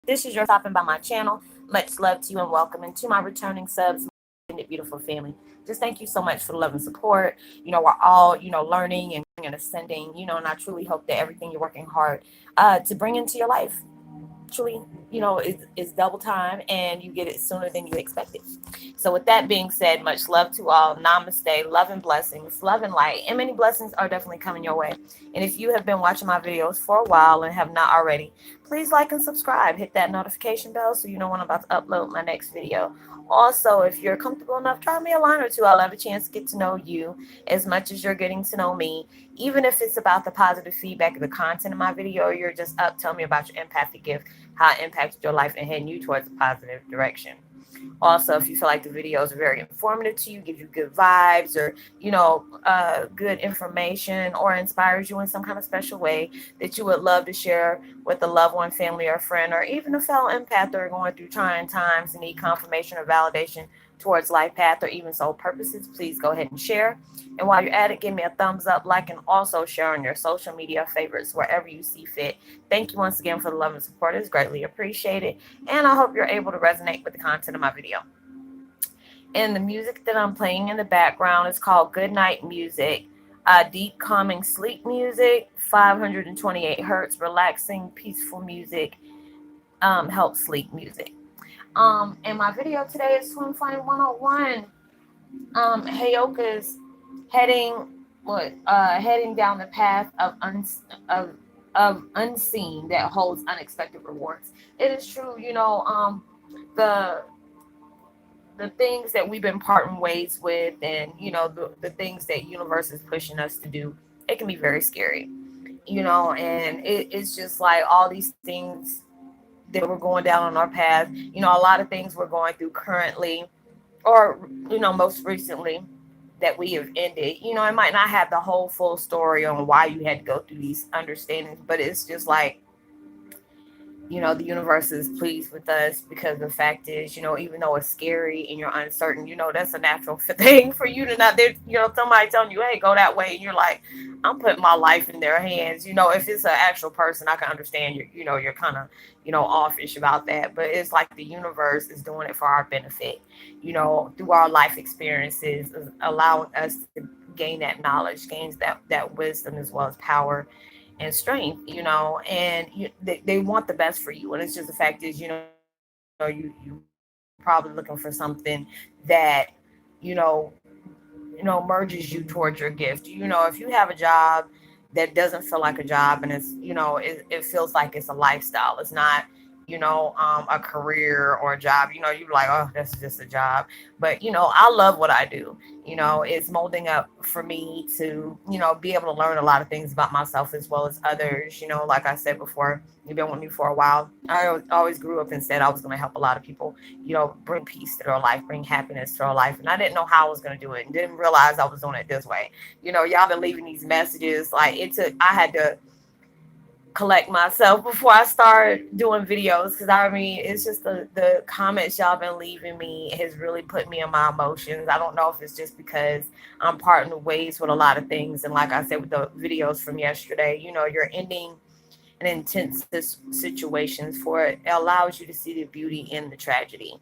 this is your stopping by my channel, much love to you and welcome. And to my returning subs, my beautiful family, just thank you so much for the love and support. We're all, learning and ascending, and I truly hope that everything you're working hard to bring into your life actually, is double time and you get it sooner than you expected. So, with that being said, much love to all. Namaste, love and blessings, love and light. And many blessings are definitely coming your way. And if you have been watching my videos for a while and have not already, please like and subscribe. Hit that notification bell so you know when I'm about to upload my next video. Also, if you're comfortable enough, drop me a line or two. I'll have a chance to get to know you as much as you're getting to know me. Even if it's about the positive feedback of the content of my video, or you're just up, tell me about your empathic gift, how it impacted your life and heading you towards a positive direction. Also, if you feel like the videos are very informative to you, give you good vibes, or good information, or inspires you in some kind of special way that you would love to share with a loved one, family, or friend, or even a fellow empath that are going through trying times and need confirmation or validation towards life path or even soul purposes, please go ahead and share. And while you're at it, give me a thumbs up, like, and also share on your social media favorites wherever you see fit. Thank you once again for the love and support. It's greatly appreciated. And I hope you're able to resonate with the content of my video. And the music that I'm playing in the background is called Good Night Music. Deep, calming sleep music, 528 hertz, relaxing, peaceful music, help sleep music. And my video today is Swim Flying 101. Heyoka's heading heading down the path of unseen that holds unexpected rewards. It is true, the the things that we've been parting ways with, and the things that universe is pushing us to do, it can be very scary, and it's just like all these things that we're going down on our path, a lot of things we're going through currently, or most recently, that we have ended. It might not have the whole full story on why you had to go through these understandings, but it's just like, the universe is pleased with us, because the fact is, even though it's scary and you're uncertain, that's a natural thing for you to not, there, somebody telling you, hey, go that way. And you're like, I'm putting my life in their hands. If it's an actual person, I can understand you're kind of, offish about that. But it's like the universe is doing it for our benefit, through our life experiences, allowing us to gain that knowledge, gains that wisdom as well as power and strength, and they want the best for you. And it's just the fact is, you probably looking for something that, you know, merges you towards your gift. If you have a job that doesn't feel like a job, and it's, it feels like it's a lifestyle, it's not, a career or a job, you're like, oh, that's just a job. But, I love what I do. It's molding up for me to, be able to learn a lot of things about myself as well as others. Like I said before, you've been with me for a while. I always grew up and said I was going to help a lot of people, bring peace to their life, bring happiness to their life. And I didn't know how I was going to do it, and didn't realize I was doing it this way. Y'all been leaving these messages. Like, I had to collect myself before I start doing videos, because I mean, it's just the comments y'all been leaving me has really put me in my emotions. I don't know if it's just because I'm parting ways with a lot of things, and like I said with the videos from yesterday, you're ending an intense situations for it. It allows you to see the beauty in the tragedy,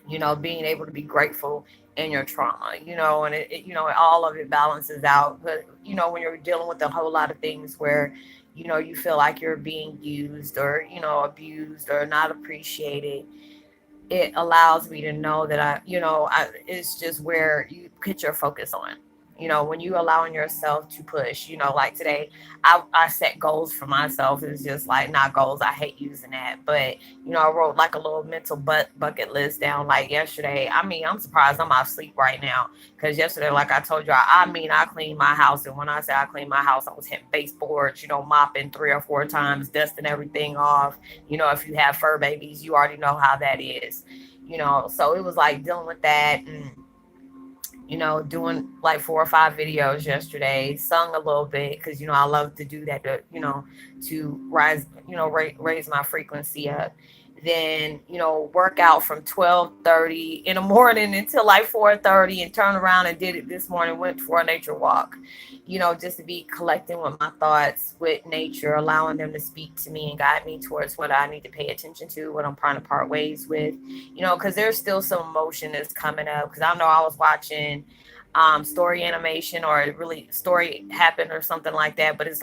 being able to be grateful in your trauma, and all of it balances out. But, when you're dealing with a whole lot of things where, you feel like you're being used, or, abused, or not appreciated, it allows me to know that it's just where you put your focus on. When you allowing yourself to push, like today, I set goals for myself. It's just like, not goals. I hate using that. But, I wrote like a little mental bucket list down like yesterday. I mean, I'm surprised I'm out of sleep right now. Because yesterday, like I told you, I cleaned my house. And when I say I cleaned my house, I was hitting baseboards, mopping 3 or 4 times, dusting everything off. If you have fur babies, you already know how that is. So it was like dealing with that, and doing like 4 or 5 videos yesterday, sung a little bit, because I love to do that to to rise, raise my frequency up. then work out from 12:30 in the morning until like 4:30, and turn around and did it this morning, went for a nature walk, just to be collecting with my thoughts with nature, allowing them to speak to me and guide me towards what I need to pay attention to, what I'm trying to part ways with, because there's still some emotion that's coming up, because I know I was watching story animation, or it really story happened or something like that, but it's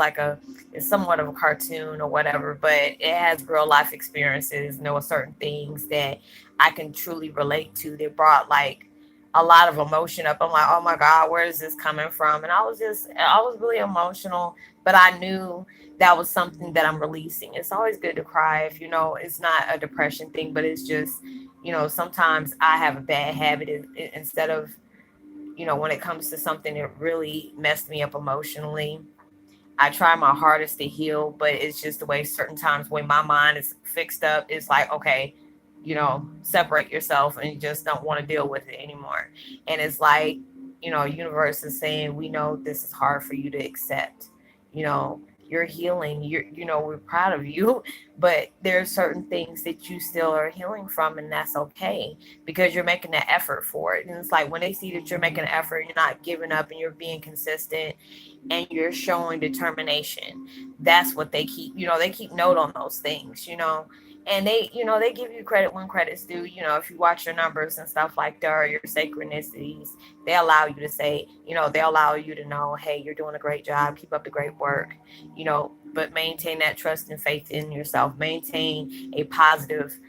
somewhat of a cartoon or whatever, but it has real life experiences, and there were certain things that I can truly relate to that brought like a lot of emotion up. I'm like, oh my God, where is this coming from? And I was really emotional, but I knew that was something that I'm releasing. It's always good to cry if it's not a depression thing, but it's just sometimes I have a bad habit, instead of when it comes to something that really messed me up emotionally, I try my hardest to heal, but it's just the way certain times when my mind is fixed up, it's like, okay, separate yourself and you just don't want to deal with it anymore. And it's like, universe is saying, we know this is hard for you to accept. You're healing. We're proud of you, but there are certain things that you still are healing from, and that's okay because you're making the effort for it. And it's like when they see that you're making an effort, you're not giving up, and you're being consistent, and you're showing determination. That's what they keep note on those things, and they give you credit when credit's due. If you watch your numbers and stuff like that, or your synchronicities, they allow you to say, they allow you to know, hey, you're doing a great job, keep up the great work, but maintain that trust and faith in yourself, maintain a positive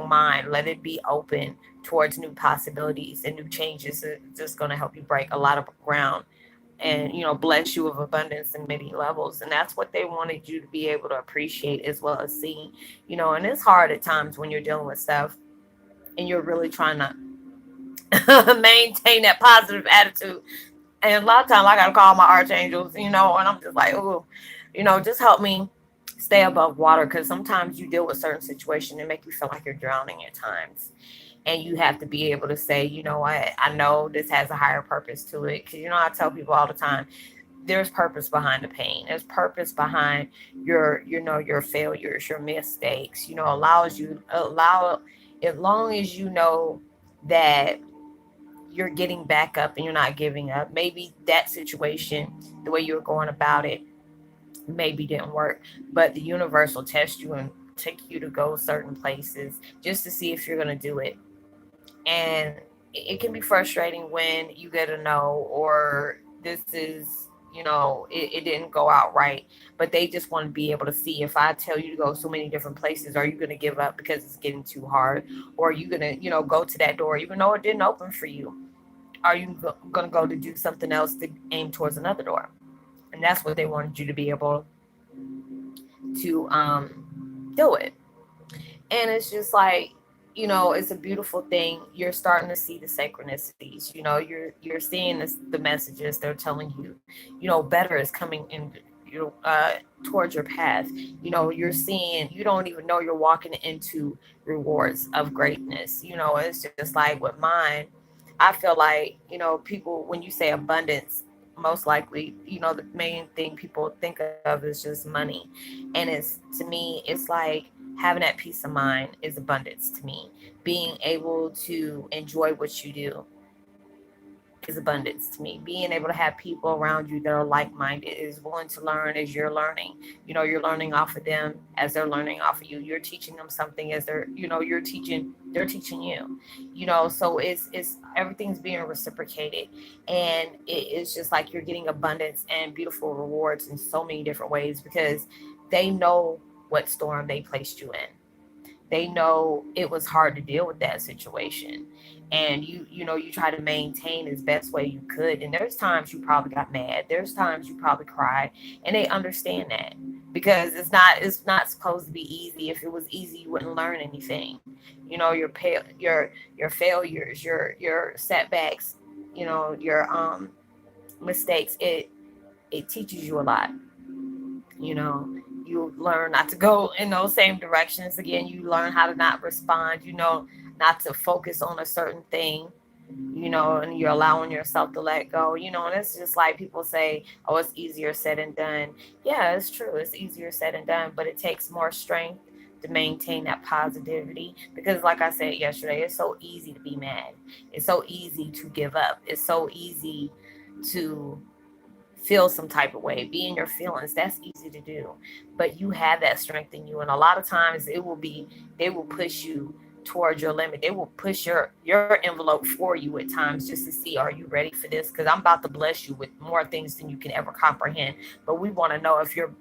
mind, let it be open towards new possibilities and new changes. It's just going to help you break a lot of ground, and bless you with abundance in many levels. And that's what they wanted you to be able to appreciate as well as see. And it's hard at times when you're dealing with stuff and you're really trying to maintain that positive attitude. And a lot of times I gotta call my archangels, and I'm just like, oh, just help me stay above water, because sometimes you deal with certain situations and make you feel like you're drowning at times, and you have to be able to say, what, I know this has a higher purpose to it. Because I tell people all the time, there's purpose behind the pain, there's purpose behind your failures, your mistakes. Allow, as long as you know that you're getting back up and you're not giving up. Maybe that situation, the way you were going about it, maybe didn't work, but the universe will test you and take you to go certain places just to see if you're going to do it. And it can be frustrating when you get a no, or this is, it didn't go out right, but they just want to be able to see, if I tell you to go so many different places, are you going to give up because it's getting too hard? Or are you going to, go to that door even though it didn't open for you? Are you going to go to do something else to aim towards another door? And that's what they wanted you to be able to do it. And it's just like, it's a beautiful thing. You're starting to see the synchronicities. You're seeing the messages they're telling you. Better is coming in, towards your path. You're seeing, you don't even know you're walking into rewards of greatness. It's just like with mine, I feel like, people, when you say abundance, most likely, the main thing people think of is just money. And it's, to me, it's like having that peace of mind is abundance to me. Being able to enjoy what you do is abundance to me. Being able to have people around you that are like minded, is willing to learn as you're learning. You're learning off of them as they're learning off of you. You're teaching them something as they're teaching you. So it's everything's being reciprocated, and it's just like you're getting abundance and beautiful rewards in so many different ways, because they know what storm they placed you in. They know it was hard to deal with that situation, and you try to maintain as best way you could. And there's times you probably got mad, there's times you probably cried, and they understand that, because it's not supposed to be easy. If it was easy, you wouldn't learn anything. Your failures, your setbacks, your mistakes, it teaches you a lot. You learn not to go in those same directions again. You learn how to not respond, not to focus on a certain thing, and you're allowing yourself to let go. And it's just like people say, oh, it's easier said than done. Yeah, it's true, it's easier said than done, but it takes more strength to maintain that positivity. Because like I said yesterday, it's so easy to be mad. It's so easy to give up. It's so easy to feel some type of way, be in your feelings. That's easy to do. But you have that strength in you. And a lot of times they will push you towards your limit. They will push your envelope for you at times just to see, are you ready for this? Because I'm about to bless you with more things than you can ever comprehend. But we want to know if you're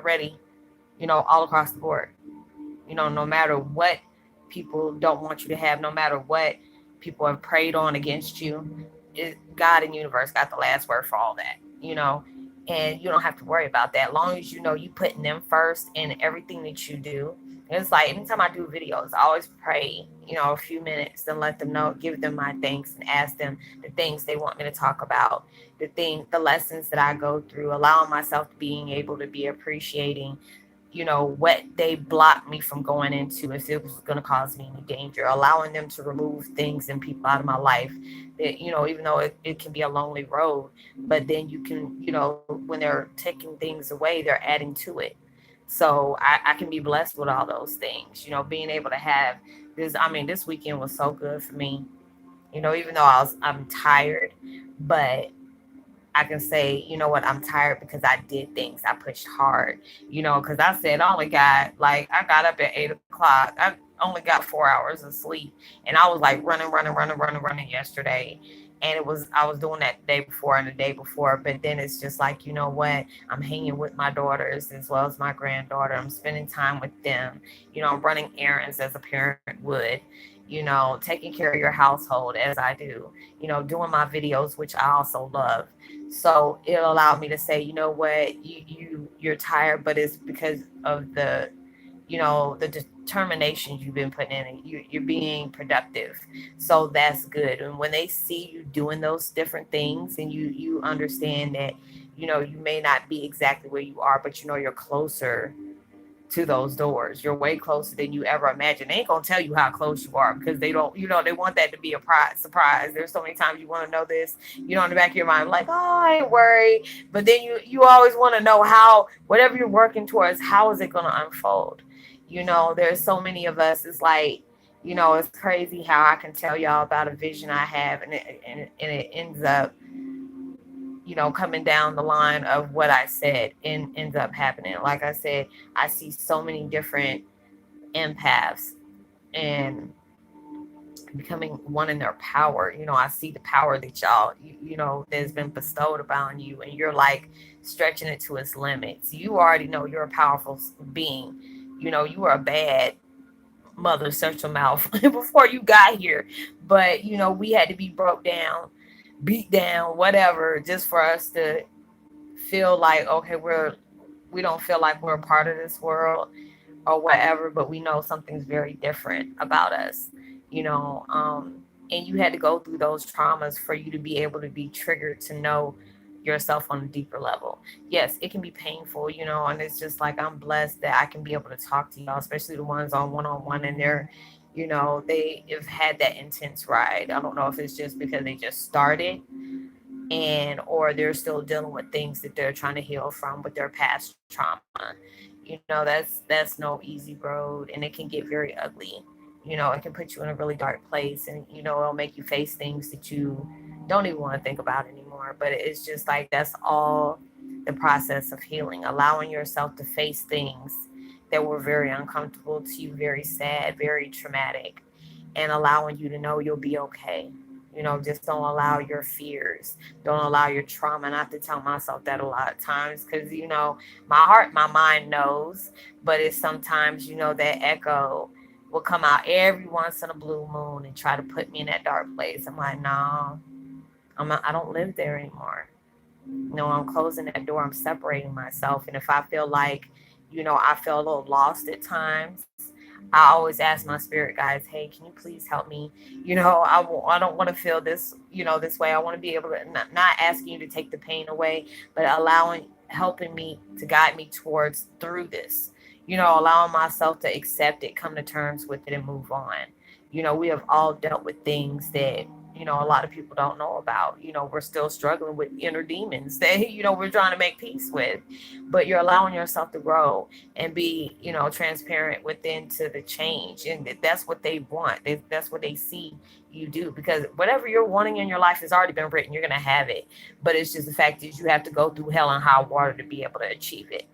ready, all across the board. No matter what people don't want you to have, no matter what people have preyed on against you, God and universe got the last word for all that. And you don't have to worry about that. As long as you putting them first in everything that you do. It's like anytime I do videos, I always pray, a few minutes and let them know, give them my thanks and ask them the things they want me to talk about, the lessons that I go through, allowing myself being able to be appreciating what they blocked me from going into if it was going to cause me any danger, allowing them to remove things and people out of my life that, even though it can be a lonely road, but then you can, when they're taking things away, they're adding to it. So I can be blessed with all those things, being able to have this. I mean, this weekend was so good for me, even though I'm tired, but I can say, you know what, I'm tired because I did things. I pushed hard, because I said I only got, like, I got up at 8 o'clock. I only got 4 hours of sleep. And I was like running, running, running, running, running yesterday. And I was doing that the day before and the day before. But then it's just like, you know what, I'm hanging with my daughters as well as my granddaughter. I'm spending time with them. I'm running errands as a parent would, taking care of your household as I do, doing my videos, which I also love. So it allowed me to say, you know what, you're tired, but it's because of the determination you've been putting in, and you're being productive. So that's good. And when they see you doing those different things, and you understand that, you may not be exactly where you are, but you're closer to those doors. You're way closer than you ever imagined. They ain't gonna tell you how close you are because they don't, they want that to be a surprise. There's so many times you want to know this, in the back of your mind, like, oh, I ain't worried. But then you always want to know how, whatever you're working towards, how is it gonna unfold? There's so many of us. It's like, it's crazy how I can tell y'all about a vision I have, and it ends up, coming down the line of what I said and ends up happening. Like I said, I see so many different empaths and becoming one in their power. I see the power that y'all, that's been bestowed upon you, and you're like stretching it to its limits. You already know you're a powerful being. You are a bad mother, such a mouth before you got here. But, we had to be broke down, beat down, whatever, just for us to feel like, okay, we don't feel like we're a part of this world or whatever, but we know something's very different about us, you know. And you had to go through those traumas for you to be able to be triggered to know yourself on a deeper level. Yes, it can be painful, and it's just like I'm blessed that I can be able to talk to y'all, especially the ones on one, and they're, they have had that intense ride. I don't know if it's just because they just started and or they're still dealing with things that they're trying to heal from with their past trauma. That's no easy road, and it can get very ugly. It can put you in a really dark place, and it'll make you face things that you don't even want to think about anymore. But it's just like that's all the process of healing, allowing yourself to face things that were very uncomfortable to you, very sad, very traumatic, and allowing you to know you'll be okay. Just don't allow your fears, don't allow your trauma. And I have to tell myself that a lot of times because, my heart, my mind knows, but it's sometimes, that echo will come out every once in a blue moon and try to put me in that dark place. I'm like, no, I don't live there anymore. I'm closing that door. I'm separating myself. And if I feel like, I feel a little lost at times, I always ask my spirit guides, hey, can you please help me? I don't want to feel this, this way. I want to be able to, not asking you to take the pain away, but helping me to guide me towards through this, allowing myself to accept it, come to terms with it, and move on. We have all dealt with things that, a lot of people don't know about. We're still struggling with inner demons that, we're trying to make peace with. But you're allowing yourself to grow and be, transparent within to the change. And that's what they want. That's what they see you do. Because whatever you're wanting in your life has already been written. You're going to have it. But it's just the fact is you have to go through hell and high water to be able to achieve it.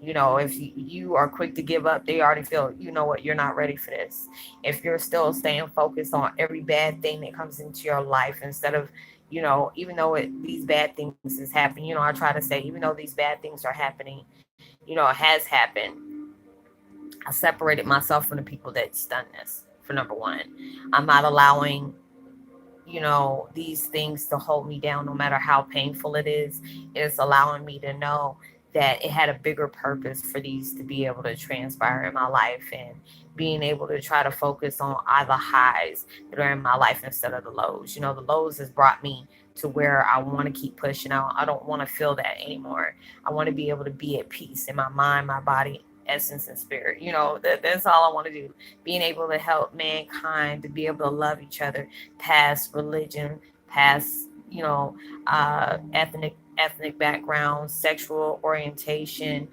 If you are quick to give up, they already feel, you know what, you're not ready for this. If you're still staying focused on every bad thing that comes into your life instead of, even though these bad things is happening, I try to say, even though these bad things are happening, it has happened. I separated myself from the people that's done this, for number one. I'm not allowing these things to hold me down no matter how painful it is. It's allowing me to know that it had a bigger purpose for these to be able to transpire in my life, and being able to try to focus on either highs that are in my life instead of the lows. The lows has brought me to where I want to keep pushing out. I don't want to feel that anymore. I want to be able to be at peace in my mind, my body, essence, and spirit. That's all I want to do. Being able to help mankind to be able to love each other past religion, past ethnic background, sexual orientation,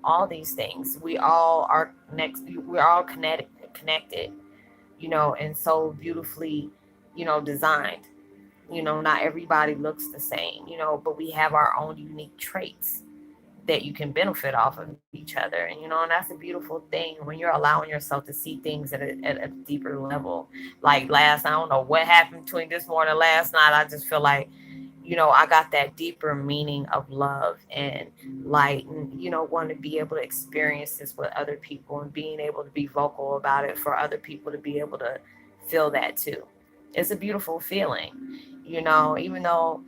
all these things. We all are next. We're all connected, and so beautifully, designed. Not everybody looks the same, but we have our own unique traits that you can benefit off of each other. And and that's a beautiful thing when you're allowing yourself to see things at a deeper level. Like I don't know what happened between this morning and last night. I just feel like, I got that deeper meaning of love and light, and want to be able to experience this with other people and being able to be vocal about it for other people to be able to feel that too. It's a beautiful feeling, even though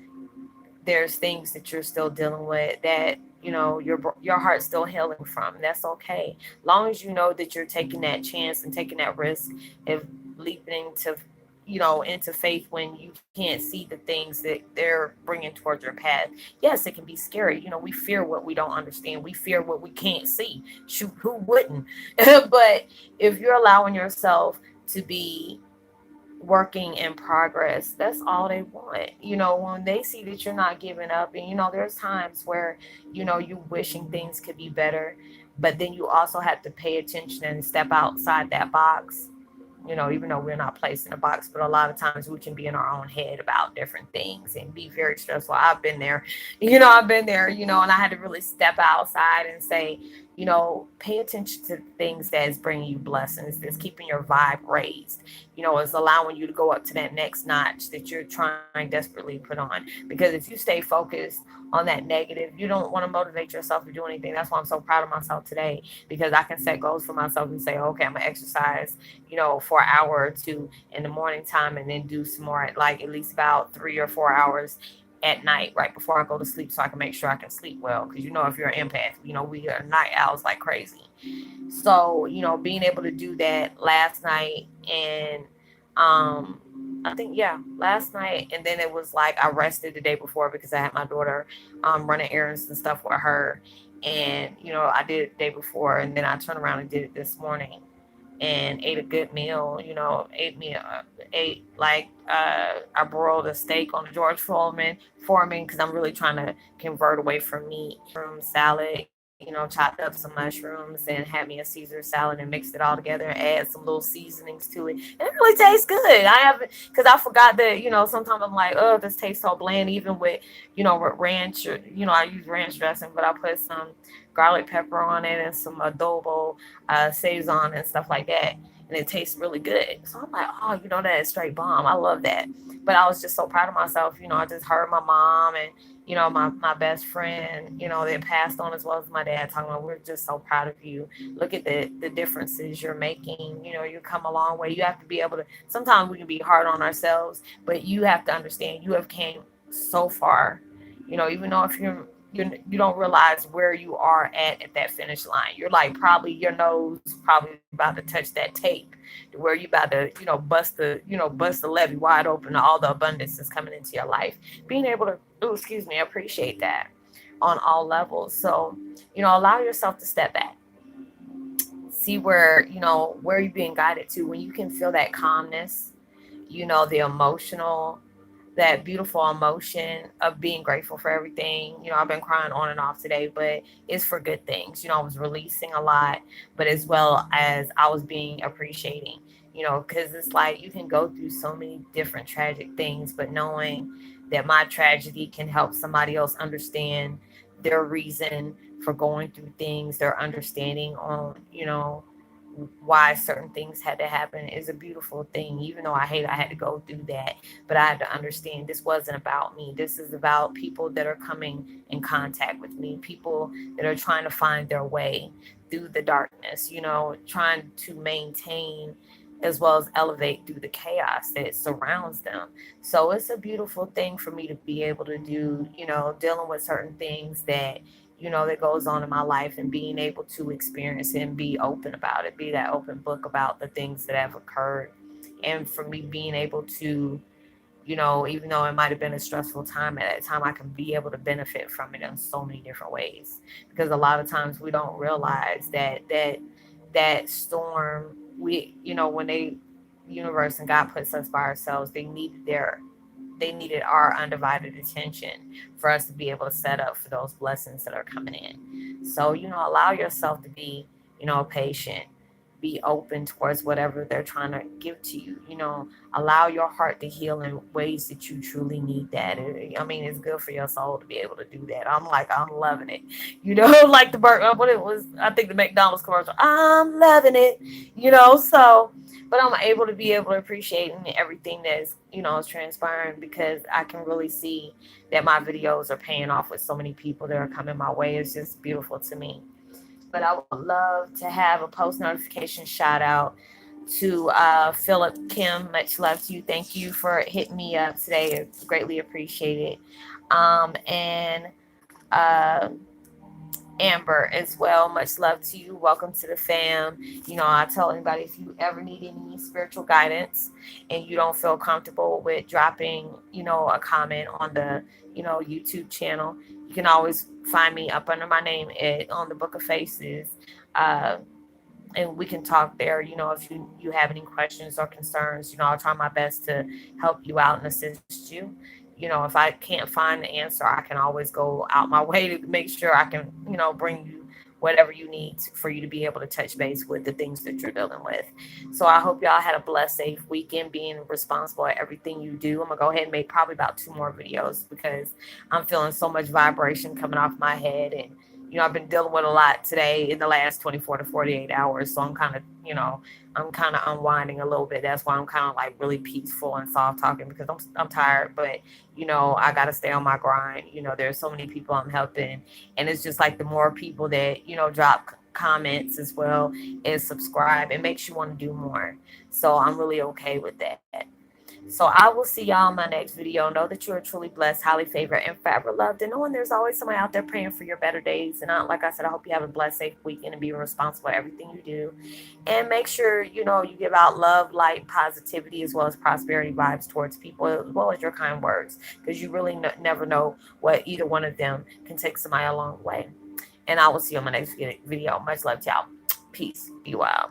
there's things that you're still dealing with that your heart's still healing from. That's okay, long as you know that you're taking that chance and taking that risk of leaping into into faith when you can't see the things that they're bringing towards your path. Yes, it can be scary. We fear what we don't understand. We fear what we can't see. Shoot, who wouldn't? But if you're allowing yourself to be working in progress, that's all they want. When they see that you're not giving up, and there's times where you wishing things could be better, but then you also have to pay attention and step outside that box. Even though we're not placed in a box, but a lot of times we can be in our own head about different things and be very stressful. I've been there, and I had to really step outside and say, pay attention to things that is bringing you blessings, that's keeping your vibe raised, is allowing you to go up to that next notch that you're trying desperately to put on. Because if you stay focused on that negative, you don't want to motivate yourself to do anything. That's why I'm so proud of myself today, because I can set goals for myself and say, okay, I'm gonna exercise, for an hour or two in the morning time, and then do some more at like at least about 3 or 4 hours at night right before I go to sleep, so I can make sure I can sleep well. Because if you're an empath, we are night owls like crazy. So being able to do that last night, and I think, yeah, last night, and then it was like I rested the day before because I had my daughter running errands and stuff with her, and I did it the day before, and then I turned around and did it this morning and ate a good meal. Ate like I broiled a steak on the George Foreman because I'm really trying to convert away from meat. Salad, chopped up some mushrooms and had me a Caesar salad and mixed it all together and add some little seasonings to it. And it really tastes good. I haven't, because I forgot that, sometimes I'm like, oh, this tastes so bland, even with, with ranch. I use ranch dressing, but I put some garlic pepper on it and some adobo, Saison and stuff like that. And it tastes really good. So I'm like, oh, that is straight bomb. I love that. But I was just so proud of myself. I just heard my mom and, my best friend, that passed on, as well as my dad, talking about, we're just so proud of you. Look at the differences you're making. You come a long way. You have to be able to, sometimes we can be hard on ourselves, but you have to understand you have came so far. Even though if you don't realize where you are at that finish line. You're like, probably your nose probably about to touch that tape, to where you about to bust the levee wide open to all the abundance that's coming into your life. Being able to, appreciate that on all levels. So allow yourself to step back, see where where you're being guided to. When you can feel that calmness, the emotional, that beautiful emotion of being grateful for everything. I've been crying on and off today, but it's for good things. I was releasing a lot, but as well as I was being appreciating, because it's like you can go through so many different tragic things, but knowing that my tragedy can help somebody else understand their reason for going through things, their understanding on, why certain things had to happen is a beautiful thing. Even though I had to go through that, but I had to understand this wasn't about me. This is about people that are coming in contact with me, people that are trying to find their way through the darkness, trying to maintain as well as elevate through the chaos that surrounds them. So it's a beautiful thing for me to be able to do, dealing with certain things that that goes on in my life, and being able to experience it and be open about it, be that open book about the things that have occurred. And for me being able to, even though it might have been a stressful time at that time, I can be able to benefit from it in so many different ways. Because a lot of times we don't realize that storm, when they universe and God puts us by ourselves, they needed our undivided attention for us to be able to set up for those blessings that are coming in. So, allow yourself to be, patient, be open towards whatever they're trying to give to you. Allow your heart to heal in ways that you truly need that. I mean, it's good for your soul to be able to do that. I'm loving it. Like the bird, what it was, I think the McDonald's commercial, I'm loving it, so, but I'm able to be able to appreciate everything that's, is transpiring, because I can really see that my videos are paying off with so many people that are coming my way. It's just beautiful to me. But I would love to have a post notification shout out to Philip Kim. Much love to you. Thank you for hitting me up today. It's greatly appreciated. And uh, Amber as well. Much love to you. Welcome to the fam. I tell anybody, if you ever need any spiritual guidance and you don't feel comfortable with dropping, a comment on the, YouTube channel, you can always find me up under my name on the Book of Faces. Uh, and we can talk there. If you have any questions or concerns, I'll try my best to help you out and assist you. If I can't find the answer, I can always go out my way to make sure I can, bring you whatever you need for you to be able to touch base with the things that you're dealing with. So I hope y'all had a blessed, safe weekend, being responsible at everything you do. I'm gonna go ahead and make probably about 2 more videos, because I'm feeling so much vibration coming off my head. And I've been dealing with a lot today in the last 24 to 48 hours. So I'm kind of unwinding a little bit. That's why I'm kind of like really peaceful and soft talking, because I'm tired, but I got to stay on my grind. There's so many people I'm helping, and it's just like the more people that, drop comments as well as subscribe, it makes you want to do more. So I'm really okay with that. So I will see y'all in my next video. Know that you are truly blessed, highly favored, and forever loved. And knowing there's always somebody out there praying for your better days. And like I said, I hope you have a blessed, safe weekend and be responsible for everything you do. And make sure, you give out love, light, positivity, as well as prosperity vibes towards people, as well as your kind words. Because you really never know what either one of them can take somebody a long way. And I will see you on my next video. Much love to y'all. Peace. Be wild.